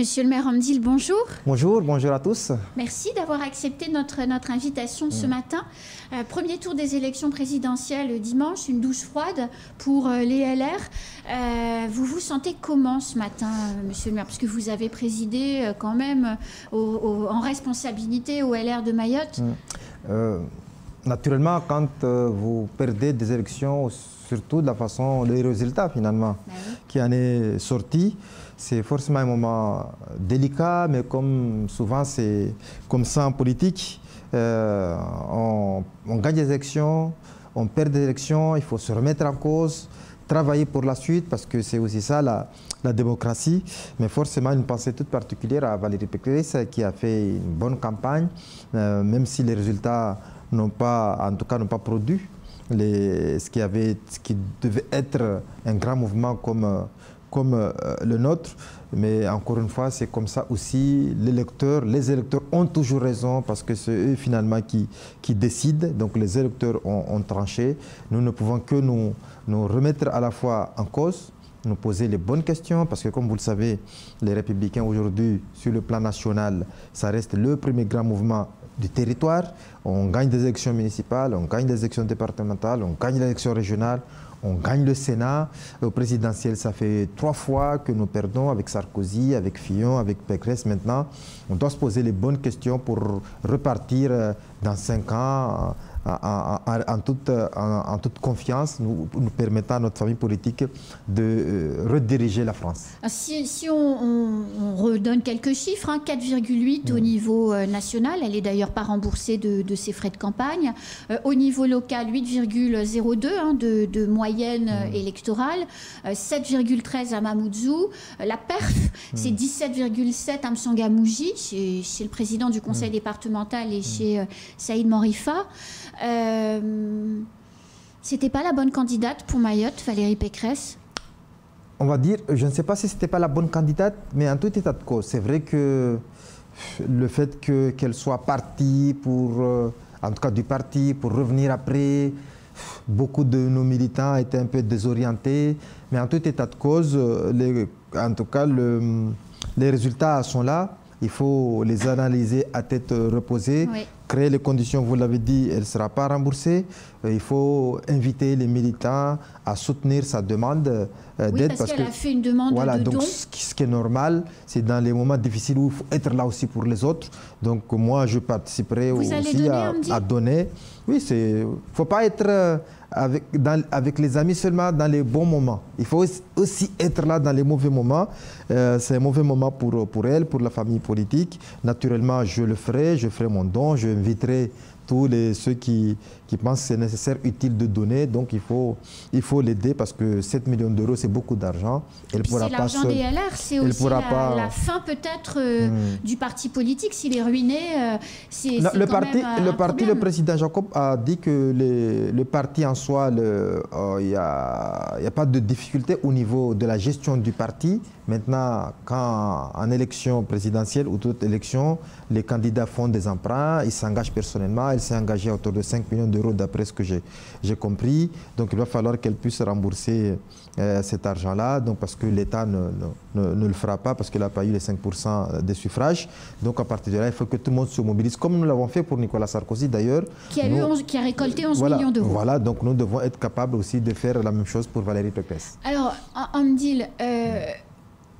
Monsieur le maire Hamdil, bonjour. Bonjour, bonjour à tous. Merci d'avoir accepté notre invitation ce matin. Premier tour des élections présidentielles dimanche, une douche froide pour les LR. Vous vous sentez comment ce matin, monsieur le maire? Parce que vous avez présidé quand même en responsabilité au LR de Mayotte. Naturellement, quand vous perdez des élections, surtout de la façon, les résultats finalement, qui en est sorti, c'est forcément un moment délicat, mais comme souvent c'est comme ça en politique, on gagne des élections, on perd des élections, il faut se remettre en cause, travailler pour la suite, parce que c'est aussi ça la démocratie. Mais forcément, une pensée toute particulière à Valérie Pécresse, qui a fait une bonne campagne, même si les résultats n'ont pas, en tout cas, n'ont pas produit ce qui devait être un grand mouvement comme le nôtre. Mais encore une fois, c'est comme ça aussi, les électeurs ont toujours raison, parce que c'est eux finalement qui décident. Donc les électeurs ont tranché. Nous ne pouvons que nous remettre à la fois en cause, nous poser les bonnes questions, parce que comme vous le savez, les Républicains aujourd'hui, sur le plan national, ça reste le premier grand mouvement du territoire. On gagne des élections municipales, on gagne des élections départementales, on gagne les élections régionales, on gagne le Sénat. Au présidentiel, ça fait 3 fois que nous perdons avec Sarkozy, avec Fillon, avec Pécresse. Maintenant, on doit se poser les bonnes questions pour repartir dans 5 ans en toute confiance, nous permettant à notre famille politique de rediriger la France. Si on redonne quelques chiffres, 4,8 au niveau national, elle n'est d'ailleurs pas remboursée de ses frais de campagne. Au niveau local, 8,02 de moyenne électorale, 7,13 à Mamoudzou. La perf, c'est 17,7 à Msangamouji, chez le président du conseil départemental et chez Saïd Morifa. C'était pas la bonne candidate pour Mayotte, Valérie Pécresse? On va dire, je ne sais pas si c'était pas la bonne candidate, mais en tout état de cause, c'est vrai que le fait qu'elle soit partie pour, en tout cas du parti, pour revenir après, beaucoup de nos militants étaient un peu désorientés, mais en tout état de cause, en tout cas, les résultats sont là. Il faut les analyser à tête reposée, créer les conditions, vous l'avez dit, elle ne sera pas remboursée. Il faut inviter les militants à soutenir sa demande d'aide. Parce qu'elle a fait une demande de don. Ce qui est normal, c'est dans les moments difficiles où il faut être là aussi pour les autres. Donc moi, je participerai aussi à donner. Oui, il ne faut pas être avec les amis seulement dans les bons moments. Il faut aussi être là dans les mauvais moments. C'est un mauvais moment pour elle, pour la famille politique. Naturellement, je le ferai, je ferai mon don, je inviterai tous ceux qui pensent que c'est nécessaire, utile de donner. Donc il faut l'aider, parce que 7 millions d'euros, c'est beaucoup d'argent. C'est l'argent des LR, c'est aussi la fin peut-être du parti politique. S'il est ruiné, c'est le président Jacob a dit que le parti en soi, il n'y a pas de difficulté au niveau de la gestion du parti. Maintenant, quand en élection présidentielle ou toute élection, les candidats font des emprunts, ils s'engagent personnellement. Elle s'est engagée à autour de 5 millions d'euros d'après ce que j'ai compris. Donc il va falloir qu'elle puisse rembourser cet argent-là, parce que l'État ne le fera pas, parce qu'il n'a pas eu les 5% des suffrages. Donc à partir de là, il faut que tout le monde se mobilise, comme nous l'avons fait pour Nicolas Sarkozy d'ailleurs. Qui a récolté 11 millions d'euros. Voilà, donc nous devons être capables aussi de faire la même chose pour Valérie Pécresse. Alors, Hamdil,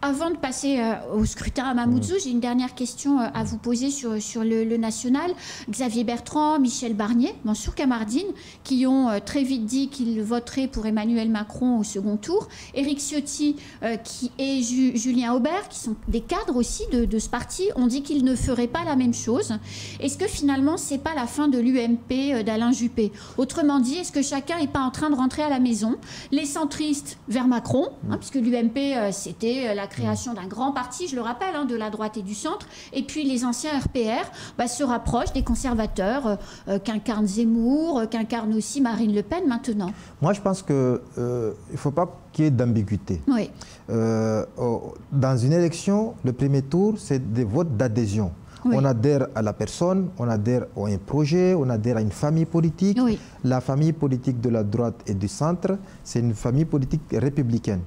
avant de passer au scrutin à Mamoudzou, j'ai une dernière question à vous poser sur le national. Xavier Bertrand, Michel Barnier, Mansour Kamardine, qui ont très vite dit qu'ils voteraient pour Emmanuel Macron au second tour. Éric Ciotti et Julien Aubert, qui sont des cadres aussi de ce parti, ont dit qu'ils ne feraient pas la même chose. Est-ce que finalement, ce n'est pas la fin de l'UMP d'Alain Juppé? Autrement dit, est-ce que chacun n'est pas en train de rentrer à la maison? Les centristes vers Macron, puisque l'UMP, c'était la création d'un grand parti, je le rappelle, de la droite et du centre, et puis les anciens RPR se rapprochent des conservateurs qu'incarne Zemmour, qu'incarne aussi Marine Le Pen maintenant. Moi, je pense qu'il ne faut pas qu'il y ait d'ambiguïté. Oui. Dans une élection, le premier tour, c'est des votes d'adhésion. Oui. On adhère à la personne, on adhère à un projet, on adhère à une famille politique. Oui. La famille politique de la droite et du centre, c'est une famille politique républicaine.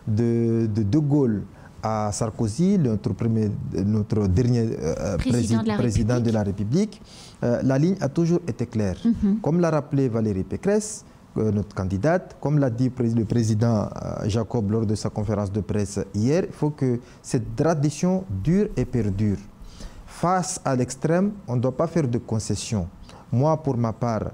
De Gaulle à Sarkozy, notre dernier président de la République, la ligne a toujours été claire. Comme l'a rappelé Valérie Pécresse, notre candidate, comme l'a dit le président Jacob lors de sa conférence de presse hier, il faut que cette tradition dure et perdure. Face à l'extrême, on ne doit pas faire de concessions. Moi, pour ma part,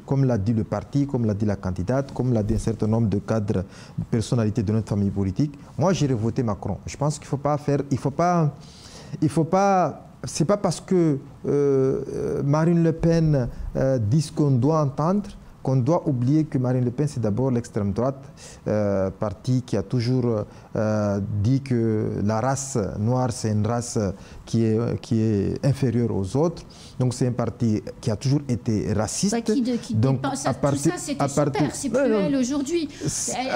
comme l'a dit le parti, comme l'a dit la candidate, comme l'a dit un certain nombre de cadres, de personnalités de notre famille politique, moi, j'irai voter Macron. Je pense qu'il ne faut pas faire... C'est pas parce que Marine Le Pen dit ce qu'on doit entendre qu'on doit oublier que Marine Le Pen, c'est d'abord l'extrême droite, parti qui a toujours dit que la race noire, c'est une race qui est inférieure aux autres. Donc c'est un parti qui a toujours été raciste. Donc, tout ça, c'était son père, c'est plus elle aujourd'hui.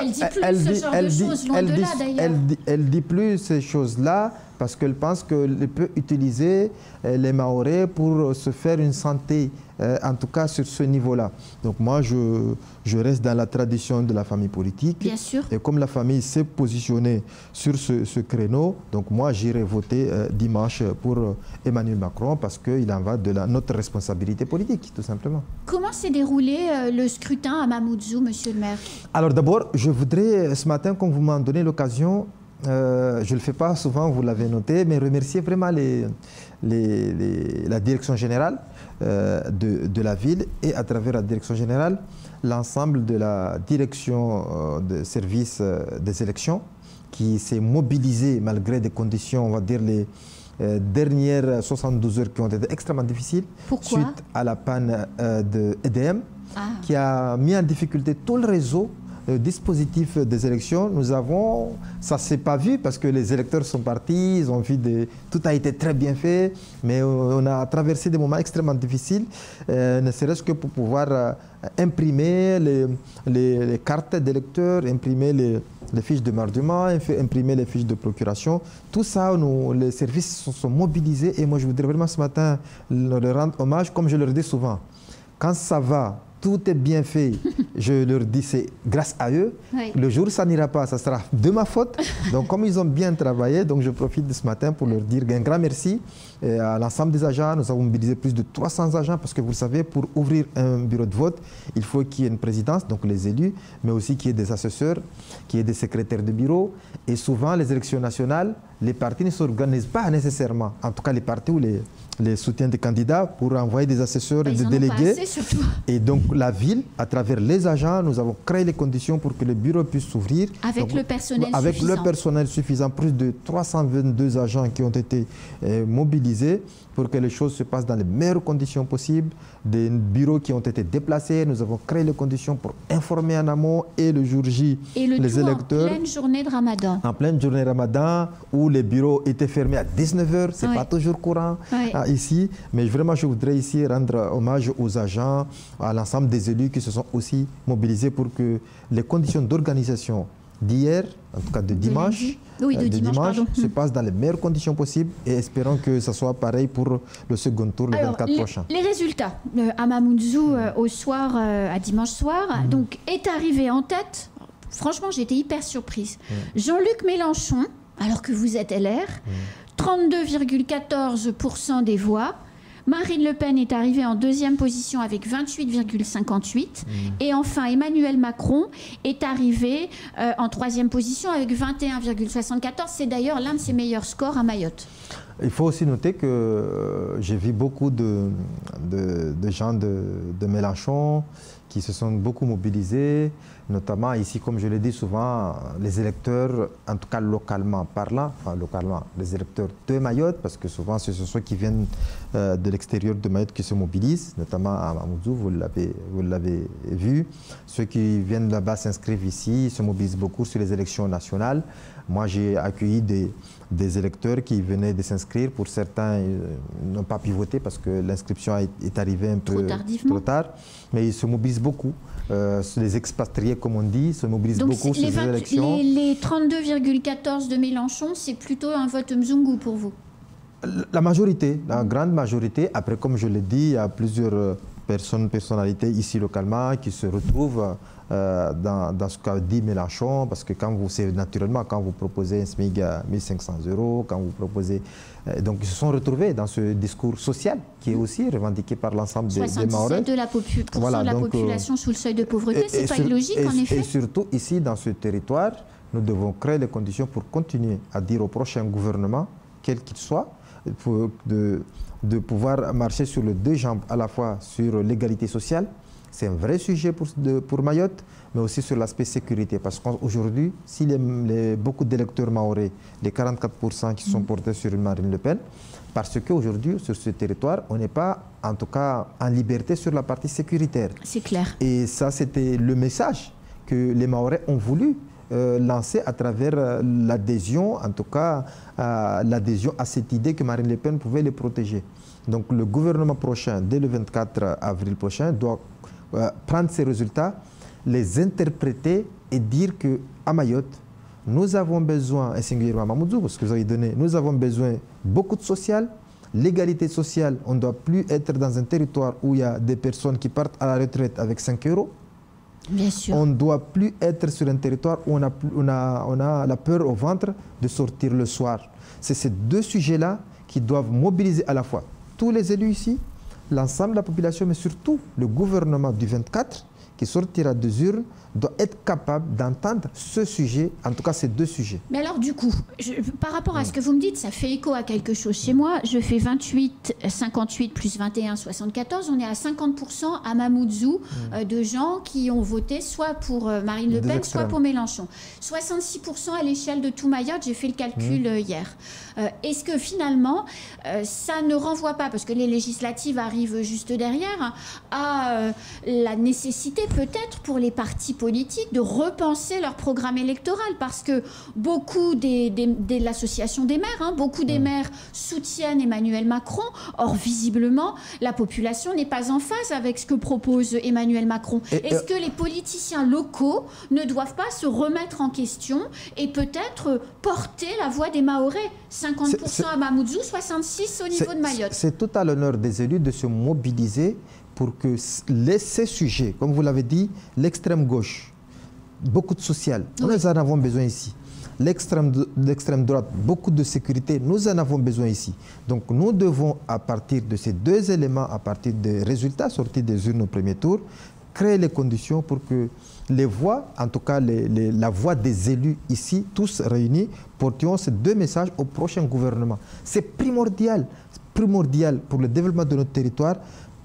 Elle dit plus ce genre de choses, loin de là d'ailleurs. Elle dit plus ces choses-là parce qu'elle pense qu'elle peut utiliser les Mahorais pour se faire une santé, en tout cas sur ce niveau-là. Donc moi, je reste dans la tradition de la famille politique. Bien sûr. Et comme la famille s'est positionnée sur ce créneau, donc moi, j'irai voter dimanche pour Emmanuel Macron parce qu'il en va de notre responsabilité politique, tout simplement. Comment s'est déroulé le scrutin à Mamoudzou, monsieur le maire? Alors d'abord, je voudrais, ce matin, comme vous m'en donnez l'occasion, je ne le fais pas souvent, vous l'avez noté, mais remercier vraiment la direction générale de la ville et à travers la direction générale, l'ensemble de la direction de service des élections qui s'est mobilisée malgré des conditions, on va dire les dernières 72 heures qui ont été extrêmement difficiles. Pourquoi? Suite à la panne de EDM qui a mis en difficulté tout le réseau. Le dispositif des élections, ça ne s'est pas vu parce que les électeurs sont partis, ils ont vu tout a été très bien fait, mais on a traversé des moments extrêmement difficiles, ne serait-ce que pour pouvoir imprimer les cartes d'électeurs, imprimer les fiches de marquement, imprimer les fiches de procuration. Tout ça, les services sont mobilisés et moi je voudrais vraiment ce matin leur rendre hommage, comme je leur dis souvent. Quand ça va, tout est bien fait, je leur dis c'est grâce à eux. Oui. Le jour où ça n'ira pas, ça sera de ma faute. Donc comme ils ont bien travaillé, donc je profite de ce matin pour leur dire un grand merci à l'ensemble des agents. Nous avons mobilisé plus de 300 agents parce que vous le savez, pour ouvrir un bureau de vote, il faut qu'il y ait une présidence, donc les élus, mais aussi qu'il y ait des assesseurs, qu'il y ait des secrétaires de bureau. Et souvent, les élections nationales, les partis ne s'organisent pas nécessairement, en tout cas les partis ou les soutiens des candidats pour envoyer des assesseurs et des délégués. Et donc la ville, à travers les agents, nous avons créé les conditions pour que le bureau puisse s'ouvrir. Avec donc, le personnel suffisant. Avec le personnel suffisant, plus de 322 agents qui ont été mobilisés pour que les choses se passent dans les meilleures conditions possibles. Des bureaux qui ont été déplacés, nous avons créé les conditions pour informer en amont et le jour J les électeurs. En pleine journée de Ramadan. En pleine journée de Ramadan, où les bureaux étaient fermés à 19h, ce n'est pas toujours courant ici. Mais vraiment, je voudrais ici rendre hommage aux agents, à l'ensemble des élus qui se sont aussi mobilisés pour que les conditions d'organisation d'hier, en tout cas de dimanche, se passent dans les meilleures conditions possibles et espérons que ce soit pareil pour le second tour, le 24 prochain. Les résultats à Mamoudzou au soir, à dimanche soir, donc est arrivé en tête. Franchement, j'étais hyper surprise. Jean-Luc Mélenchon, alors que vous êtes LR, 32,14% des voix. Marine Le Pen est arrivée en deuxième position avec 28,58%. Et enfin, Emmanuel Macron est arrivé en troisième position avec 21,74%. C'est d'ailleurs l'un de ses meilleurs scores à Mayotte. Il faut aussi noter que j'ai vu beaucoup de gens de Mélenchon qui se sont beaucoup mobilisés, notamment ici, comme je l'ai dit souvent, les électeurs, en tout cas localement parlant, les électeurs de Mayotte, parce que souvent ce sont ceux qui viennent de l'extérieur de Mayotte qui se mobilisent, notamment à Mamoudzou, vous l'avez vu. Ceux qui viennent là-bas s'inscrivent ici, se mobilisent beaucoup sur les élections nationales. Moi, j'ai accueilli des électeurs qui venaient de s'inscrire. Pour certains, ils n'ont pas pu voter parce que l'inscription est arrivée un peu trop tard. Mais ils se mobilisent beaucoup. Les expatriés, comme on dit, se mobilisent beaucoup sur ces élections. Les 32,14 de Mélenchon, c'est plutôt un vote Mzungu pour vous? La majorité, la grande majorité. Après, comme je l'ai dit, il y a plusieurs personnalités ici localement qui se retrouvent dans ce qu'a dit Mélenchon, parce que naturellement, quand vous proposez un SMIC à 1 500 €, quand vous proposez... donc ils se sont retrouvés dans ce discours social qui est aussi revendiqué par l'ensemble des Mahorais. 77% de la population sous le seuil de pauvreté, c'est pas illogique en effet. Et surtout ici, dans ce territoire, nous devons créer les conditions pour continuer à dire au prochain gouvernement, quel qu'il soit, de pouvoir marcher sur les deux jambes, à la fois sur l'égalité sociale. C'est un vrai sujet pour Mayotte, mais aussi sur l'aspect sécurité. Parce qu'aujourd'hui, si beaucoup d'électeurs mahorais, les 44% qui sont portés sur Marine Le Pen, parce qu'aujourd'hui, sur ce territoire, on n'est pas, en tout cas, en liberté sur la partie sécuritaire. C'est clair. Et ça, c'était le message que les Mahorais ont voulu lancer à travers l'adhésion, en tout cas, l'adhésion à cette idée que Marine Le Pen pouvait les protéger. Donc, le gouvernement prochain, dès le 24 avril prochain, doit prendre ces résultats, les interpréter et dire qu'à Mayotte, nous avons besoin, et singulièrement Mamoudzou, parce que vous avez donné, nous avons besoin beaucoup de social, l'égalité sociale. On ne doit plus être dans un territoire où il y a des personnes qui partent à la retraite avec 5 €. Bien sûr. On ne doit plus être sur un territoire où on a la peur au ventre de sortir le soir. C'est ces deux sujets-là qui doivent mobiliser à la fois tous les élus ici, l'ensemble de la population, mais surtout le gouvernement du 24 qui sortira des urnes doit être capable d'entendre ce sujet, en tout cas ces deux sujets. Mais alors du coup, par rapport à ce que vous me dites, ça fait écho à quelque chose chez moi. Je fais 28, 58 plus 21, 74. On est à 50% à Mamoudzou de gens qui ont voté soit pour Marine Le Pen, soit pour Mélenchon. 66% à l'échelle de tout Mayotte, j'ai fait le calcul hier. Est-ce que finalement, ça ne renvoie pas, parce que les législatives arrivent juste derrière, à la nécessité peut-être pour les partis politiques de repenser leur programme électoral, parce que beaucoup de l'association des maires, beaucoup des maires soutiennent Emmanuel Macron. Or, visiblement, la population n'est pas en phase avec ce que propose Emmanuel Macron. Est-ce que les politiciens locaux ne doivent pas se remettre en question et peut-être porter la voix des Mahorais? 50% à Mamoudzou, 66% au niveau de Mayotte. C'est tout à l'honneur des élus de se mobiliser pour que ces sujets, comme vous l'avez dit, l'extrême gauche, beaucoup de social, nous en avons besoin ici. L'extrême droite, beaucoup de sécurité, nous en avons besoin ici. Donc nous devons, à partir de ces deux éléments, à partir des résultats sortis des urnes au premier tour, créer les conditions pour que les voix, en tout cas la voix des élus ici, tous réunis, portions ces deux messages au prochain gouvernement. C'est primordial pour le développement de notre territoire,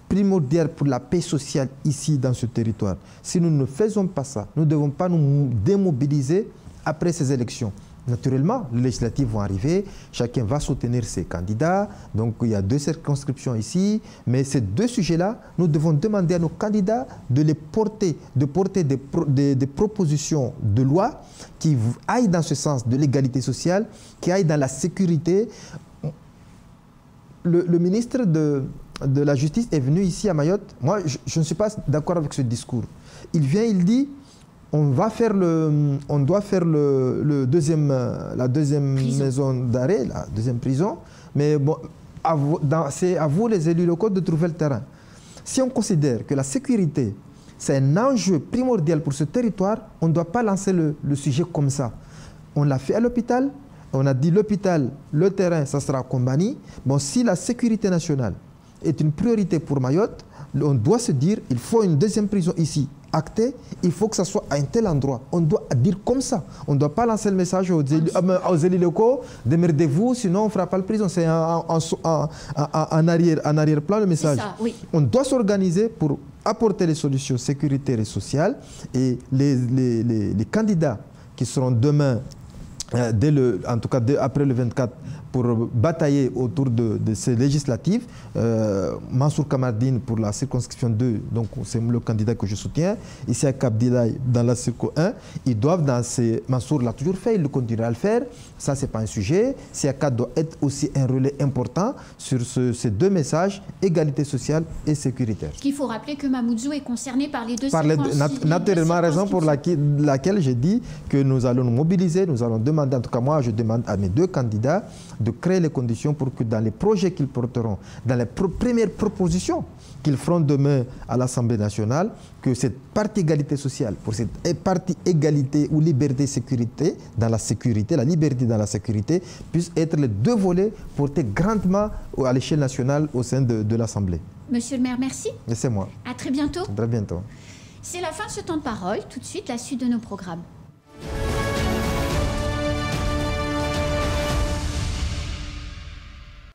primordial pour la paix sociale ici dans ce territoire. Si nous ne faisons pas ça, nous ne devons pas nous démobiliser après ces élections. Naturellement, les législatives vont arriver, chacun va soutenir ses candidats, donc il y a 2 circonscriptions ici, mais ces deux sujets-là, nous devons demander à nos candidats de les porter, des propositions de loi qui aillent dans ce sens de l'égalité sociale, qui aillent dans la sécurité. Le ministre de la Justice est venu ici à Mayotte. Moi, je ne suis pas d'accord avec ce discours. Il vient, il dit, on doit faire la deuxième maison d'arrêt, la deuxième prison, mais bon, c'est à vous les élus locaux de trouver le terrain. Si on considère que la sécurité, c'est un enjeu primordial pour ce territoire, on ne doit pas lancer le sujet comme ça. On l'a fait à l'hôpital, on a dit l'hôpital, le terrain, ça sera à Kombani. Bon, si la sécurité nationale est une priorité pour Mayotte, on doit se dire il faut une deuxième prison ici, actée, il faut que ça soit à un tel endroit. On doit dire comme ça. On ne doit pas lancer le message aux élus locaux, démerdez-vous, sinon on ne fera pas la prison. C'est en arrière-plan le message. Ça, oui. On doit s'organiser pour apporter les solutions sécuritaires et sociales. Et les candidats qui seront demain, en tout cas après le 24, pour batailler autour de ces législatives. Mansour Kamardine pour la circonscription 2, donc c'est le candidat que je soutiens. Ici à Kabdilaï dans la circo 1, ils doivent dans ces... Mansour l'a toujours fait, il le continuera à le faire. Ça, ce n'est pas un sujet. Siaka doit être aussi un relais important sur ces deux messages, égalité sociale et sécuritaire. Il faut rappeler que Mamoudzou est concerné par les deux circonscriptions. Naturellement, raison pour laquelle j'ai dit que nous allons nous mobiliser, nous allons demander, en tout cas moi je demande à mes deux candidats de créer les conditions pour que dans les projets qu'ils porteront, dans les premières propositions qu'ils feront demain à l'Assemblée nationale, que cette partie égalité sociale, pour cette partie égalité ou liberté-sécurité dans la sécurité, la liberté dans la sécurité, puissent être les deux volets portés grandement à l'échelle nationale au sein de l'Assemblée. Monsieur le maire, merci. Et c'est moi. À très bientôt. À très bientôt. C'est la fin de ce temps de parole. Tout de suite, la suite de nos programmes.